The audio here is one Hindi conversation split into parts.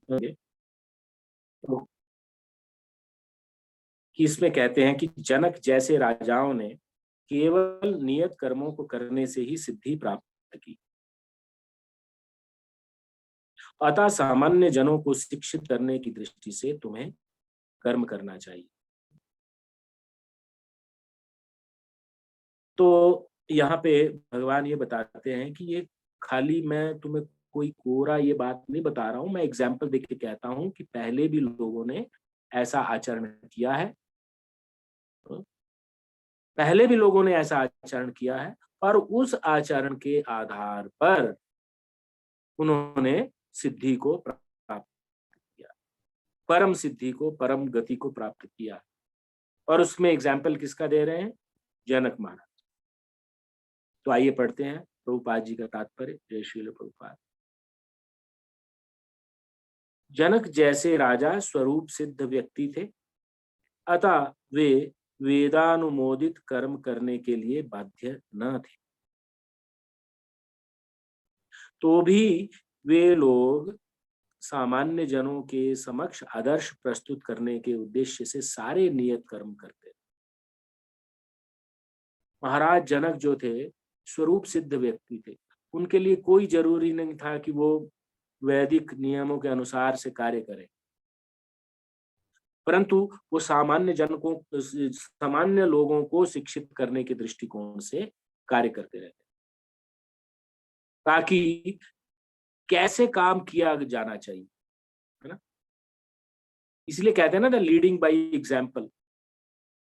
तो कि इसमें कहते हैं कि जनक जैसे राजाओं ने केवल नियत कर्मों को करने से ही सिद्धि प्राप्त की, अतः सामान्य जनों को शिक्षित करने की दृष्टि से तुम्हें कर्म करना चाहिए। तो यहाँ पे भगवान ये बताते हैं कि ये खाली मैं तुम्हें कोई कोरा ये बात नहीं बता रहा हूँ, मैं एग्जाम्पल देके कहता हूँ कि पहले भी लोगों ने ऐसा आचरण किया है। पहले भी लोगों ने ऐसा आचरण किया है और उस आचरण के आधार पर उन्होंने सिद्धि को प्राप्त किया, परम सिद्धि को, परम गति को प्राप्त किया। और उसमें एग्जाम्पल किसका दे रहे हैं? जनक महाराज। तो आइए पढ़ते हैं प्रभुपाद जी का तात्पर्य। जय श्रील प्रभुपाद। जनक जैसे राजा स्वरूप सिद्ध व्यक्ति थे, अतः वे वेदानुमोदित कर्म करने के लिए बाध्य न थे। तो भी वे लोग सामान्य जनों के समक्ष आदर्श प्रस्तुत करने के उद्देश्य से सारे नियत कर्म करते। महाराज जनक जो थे स्वरूप सिद्ध व्यक्ति थे, उनके लिए कोई जरूरी नहीं था कि वो वैदिक नियमों के अनुसार से कार्य करें, परंतु वो सामान्य लोगों को शिक्षित करने के दृष्टिकोण से कार्य करते रहते, ताकि कैसे काम किया जाना चाहिए, है ना। इसलिए कहते हैं ना, द लीडिंग बाय एग्जाम्पल।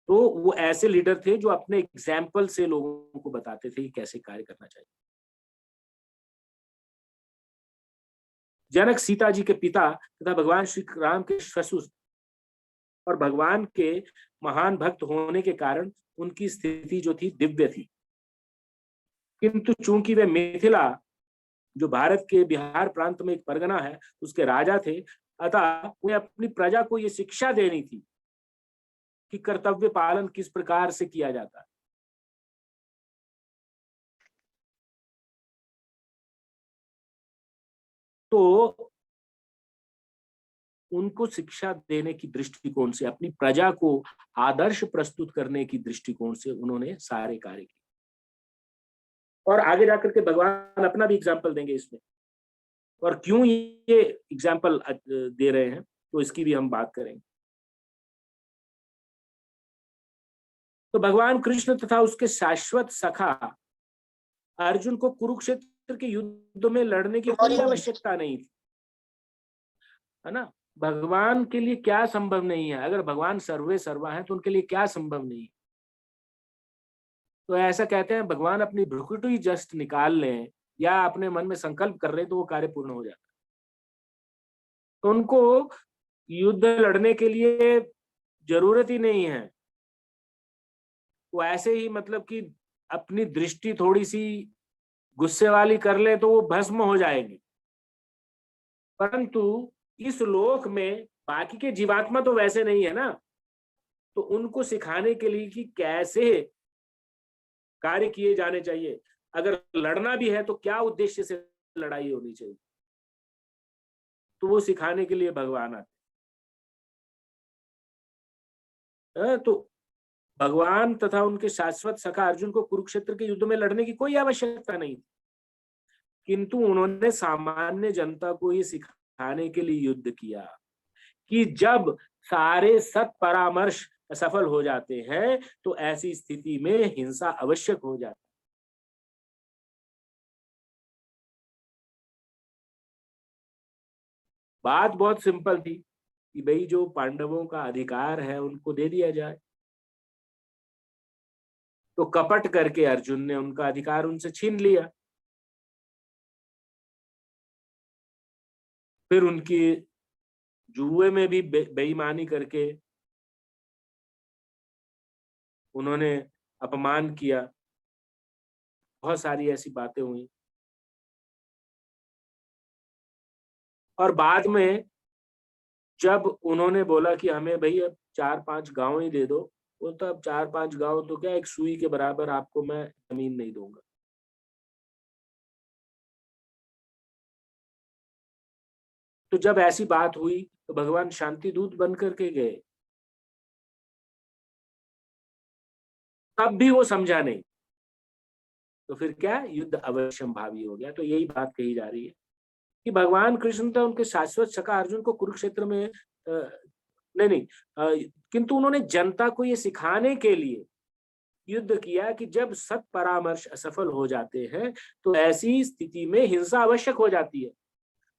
तो वो ऐसे लीडर थे जो अपने एग्जाम्पल से लोगों को बताते थे कि कैसे कार्य करना चाहिए। जनक सीता जी के पिता तथा भगवान श्री राम के ससुर और भगवान के महान भक्त होने के कारण उनकी स्थिति जो थी दिव्य थी, किंतु चूंकि वे मिथिला, जो भारत के बिहार प्रांत में एक परगना है, उसके राजा थे, अतः उन्हें अपनी प्रजा को ये शिक्षा देनी थी कि कर्तव्य पालन किस प्रकार से किया जाता है। तो उनको शिक्षा देने की दृष्टिकोण से, अपनी प्रजा को आदर्श प्रस्तुत करने की दृष्टिकोण से उन्होंने सारे कार्य किए। और आगे जाकर के भगवान अपना भी एग्जाम्पल देंगे इसमें, और क्यों ये एग्जाम्पल दे रहे हैं तो इसकी भी हम बात करेंगे। तो भगवान कृष्ण तथा उसके शाश्वत सखा अर्जुन को कुरुक्षेत्र के युद्ध में लड़ने की कोई आवश्यकता नहीं थी, है ना। भगवान के लिए क्या संभव नहीं है? अगर भगवान सर्वे सर्वा है तो उनके लिए क्या संभव नहीं है? तो ऐसा कहते हैं, भगवान अपनी भ्रुकुटी जस्ट निकाल लें या अपने मन में संकल्प कर रहे तो वो कार्य पूर्ण हो जाता है। तो उनको युद्ध लड़ने के लिए जरूरत ही नहीं है। वो ऐसे ही मतलब कि अपनी दृष्टि थोड़ी सी गुस्से वाली कर ले तो वो भस्म हो जाएगी। परंतु इस लोक में बाकी के जीवात्मा तो वैसे नहीं है ना, तो उनको सिखाने के लिए कि कैसे कार्य किए जाने चाहिए। अगर लड़ना भी है तो क्या उद्देश्य से लड़ाई होनी चाहिए, तो वो सिखाने के लिए भगवान आते हैं। तो भगवान तथा उनके शाश्वत सखा अर्जुन को कुरुक्षेत्र के युद्ध में लड़ने की कोई आवश्यकता नहीं, किंतु उन्होंने सामान्य जनता को ये सिखाने के लिए युद्ध किया कि जब सारे सत परामर्श असफल हो जाते हैं तो ऐसी स्थिति में हिंसा आवश्यक हो जाती है। बात बहुत सिंपल थी कि भाई जो पांडवों का अधिकार है उनको दे दिया जाए। तो कपट करके अर्जुन ने उनका अधिकार उनसे छीन लिया। फिर उनकी जुए में भी बेईमानी करके उन्होंने अपमान किया। बहुत सारी ऐसी बातें हुई और बाद में जब उन्होंने बोला कि हमें भाई अब 4-5 गांव ही दे दो, वो तो अब 4-5 गांव तो क्या, एक सुई के बराबर आपको मैं जमीन नहीं दूंगा। तो जब ऐसी बात हुई तो भगवान शांति दूत बन करके गए, तब भी वो समझा नहीं, तो फिर क्या, युद्ध अवश्यम भावी हो गया। तो यही बात कही जा रही है कि भगवान कृष्ण तो उनके शाश्वत सखा अर्जुन को कुरुक्षेत्र में नहीं नहीं किंतु उन्होंने जनता को ये सिखाने के लिए युद्ध किया कि जब सत परामर्श असफल हो जाते हैं तो ऐसी स्थिति में हिंसा आवश्यक हो जाती है।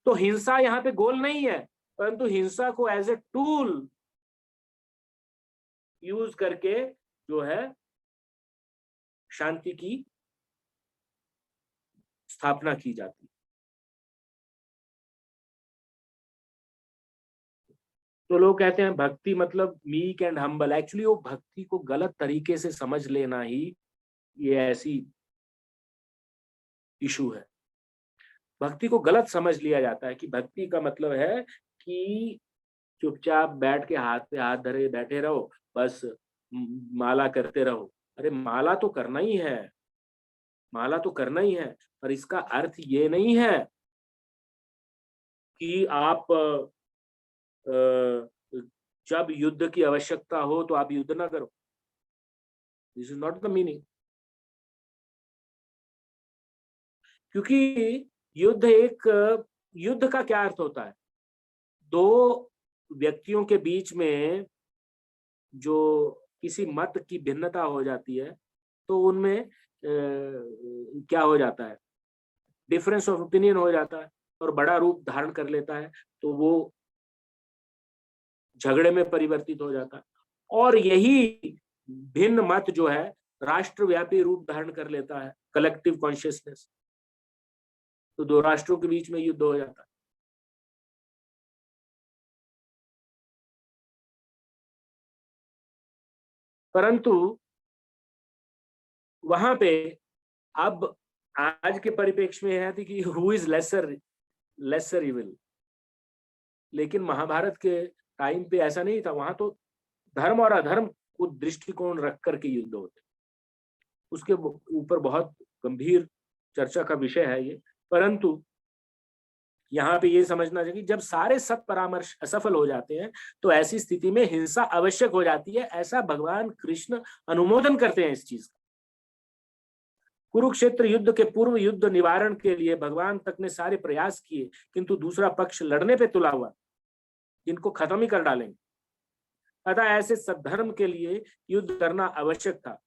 तो हिंसा यहाँ पे गोल नहीं है, परंतु हिंसा को एज ए टूल यूज करके जो है शांति की स्थापना की जाती है। तो लोग कहते हैं भक्ति मतलब मीक एंड हम्बल, एक्चुअली वो भक्ति को गलत तरीके से समझ लेना ही ये ऐसी इशू है। भक्ति को गलत समझ लिया जाता है कि भक्ति का मतलब है कि चुपचाप बैठ के हाथ पे हाथ धरे बैठे रहो, बस माला करते रहो। अरे माला तो करना ही है, माला तो करना ही है, पर इसका अर्थ ये नहीं है कि आप जब युद्ध की आवश्यकता हो तो आप युद्ध ना करो। This is not the meaning. क्योंकि युद्ध का क्या अर्थ होता है, दो व्यक्तियों के बीच में जो किसी मत की भिन्नता हो जाती है तो उनमें क्या हो जाता है, डिफरेंस ऑफ ओपिनियन हो जाता है और बड़ा रूप धारण कर लेता है, तो वो झगड़े में परिवर्तित हो जाता है। और यही भिन्न मत जो है राष्ट्रव्यापी रूप धारण कर लेता है, कलेक्टिव कॉन्शियसनेस, तो दो राष्ट्रों के बीच में युद्ध हो जाता है। परंतु वहां पे अब आज के परिप्रेक्ष्य में है कि हु इज लेसर इविल, लेकिन महाभारत के टाइम पे ऐसा नहीं था। वहां तो धर्म और अधर्म को दृष्टिकोण रख करके युद्ध होते, उसके ऊपर बहुत गंभीर चर्चा का विषय है ये। परंतु यहाँ पे ये समझना चाहिए कि जब सारे सत परामर्श असफल हो जाते हैं तो ऐसी स्थिति में हिंसा आवश्यक हो जाती है, ऐसा भगवान कृष्ण अनुमोदन करते हैं इस चीज का। कुरुक्षेत्र युद्ध के पूर्व युद्ध निवारण के लिए भगवान तक ने सारे प्रयास किए, किंतु दूसरा पक्ष लड़ने पे तुला हुआ, इनको खत्म ही कर डालेंगे। अतः ऐसे सद्धर्म के लिए युद्ध करना आवश्यक था।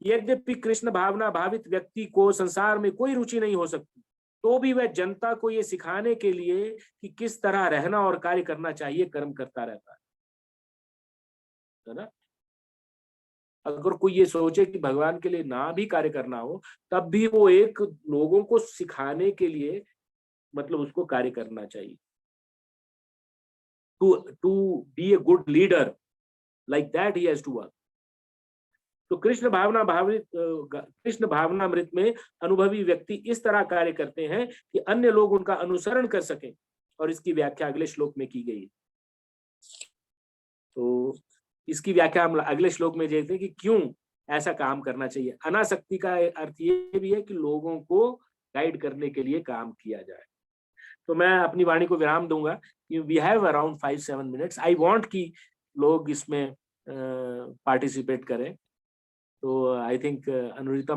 यद्यपि कृष्ण भावना भावित व्यक्ति को संसार में कोई रुचि नहीं हो सकती, तो भी वह जनता को यह सिखाने के लिए कि किस तरह रहना और कार्य करना चाहिए कर्म करता रहता है ना। अगर कोई ये सोचे कि भगवान के लिए ना भी कार्य करना हो, तब भी वो एक लोगों को सिखाने के लिए मतलब उसको कार्य करना चाहिए। To be a good leader, like that he has to work. तो कृष्ण भावनामृत में अनुभवी व्यक्ति इस तरह कार्य करते हैं कि अन्य लोग उनका अनुसरण कर सकें, और इसकी व्याख्या अगले श्लोक में की गई है। तो इसकी व्याख्या हम अगले श्लोक में देखते हैं कि क्यों ऐसा काम करना चाहिए। अनासक्ति का अर्थ ये भी है कि लोगों को गाइड करने के लिए काम किया जाए। तो मैं अपनी वाणी को विराम दूंगा। We have around 5-7 minutes. I want कि लोग इसमें पार्टिसिपेट करें। तो आई थिंक अनुरिता